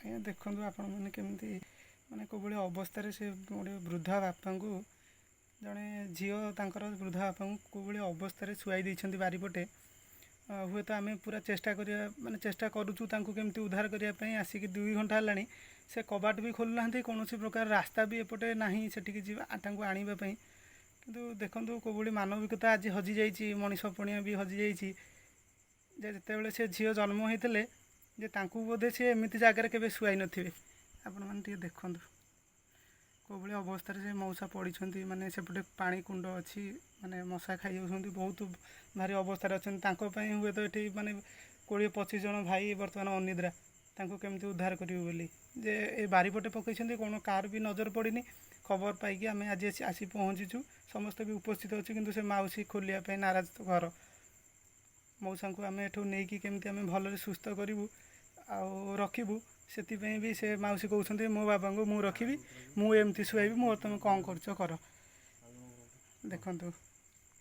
ଆଜ୍ଞା ଦେଖନ୍ତୁ ଆପଣମାନେ କେମିତି ମାନେ କେଉଁଭଳି ଅବସ୍ଥାରେ ସେ ଗୋଟେ ବୃଦ୍ଧା ବାପାଙ୍କୁ ଜଣେ ଝିଅ ତାଙ୍କର ବୃଦ୍ଧା ବାପାଙ୍କୁ କେଉଁଭଳି ଅବସ୍ଥାରେ ଶୁଆଇ ଦେଇଛନ୍ତି ବାରିପଟେ। ହୁଏତ ଆମେ ପୁରା ଚେଷ୍ଟା କରିବା ମାନେ ଚେଷ୍ଟା କରୁଛୁ ତାଙ୍କୁ କେମିତି ଉଦ୍ଧାର କରିବା ପାଇଁ। ଆସିକି 2 ଘଣ୍ଟା ହେଲାଣି ସେ କବାଟ ବି ଖୋଲୁନାହାନ୍ତି, କୌଣସି ପ୍ରକାର ରାସ୍ତା ବି ଏପଟେ ନାହିଁ ସେଠିକି ଯିବା ତାଙ୍କୁ ଆଣିବା ପାଇଁ। କିନ୍ତୁ ଦେଖନ୍ତୁ କେଉଁଭଳି ମାନବିକତା ଆଜି ହଜିଯାଇଛି, ମଣିଷ ପଣିଆ ବି ହଜିଯାଇଛି। ଯେ ଯେତେବେଳେ ସେ ଝିଅ ଜନ୍ମ ହୋଇଥିଲେ ଯେ ତାଙ୍କୁ ବୋଧେ ସେ ଏମିତି ଜାଗାରେ କେବେ ଶୁଆଇ ନଥିବେ। ଆପଣମାନେ ଟିକେ ଦେଖନ୍ତୁ କେଉଁଭଳି ଅବସ୍ଥାରେ ସେ ମଉସା ପଡ଼ିଛନ୍ତି। ମାନେ ସେପଟେ ପାଣି କୁଣ୍ଡ ଅଛି, ମାନେ ମଶା ଖାଇଯାଉଛନ୍ତି, ବହୁତ ଭାରି ଅବସ୍ଥାରେ ଅଛନ୍ତି। ତାଙ୍କ ପାଇଁ ହୁଏତ ଏଠି ମାନେ 20-25 ଜଣ ଭାଇ ବର୍ତ୍ତମାନ ଅନିଦ୍ରା। ତାଙ୍କୁ କେମିତି ଉଦ୍ଧାର କରିବୁ ବୋଲି ଯେ ଏ ବାରିପଟେ ପକାଇଛନ୍ତି, କ'ଣ କାହାର ବି ନଜର ପଡ଼ିନି। ଖବର ପାଇକି ଆମେ ଆଜି ଆସି ପହଞ୍ଚିଛୁ, ସମସ୍ତେ ବି ଉପସ୍ଥିତ ଅଛି। କିନ୍ତୁ ସେ ମାଉସୀ ଖୋଲିବା ପାଇଁ ନାରାଜ ଘର। ମଉସାଙ୍କୁ ଆମେ ଏଠୁ ନେଇକି କେମିତି ଆମେ ଭଲରେ ସୁସ୍ଥ କରିବୁ ଆଉ ରଖିବୁ, ସେଥିପାଇଁ ବି ସେ ମାଉସୀ କହୁଛନ୍ତି ମୋ ବାବାଙ୍କୁ ମୁଁ ରଖିବି, ମୁଁ ଏମିତି ଶୁଆଇବି, ମୋର ତୁମେ କ'ଣ କରୁଛ କର। ଦେଖନ୍ତୁ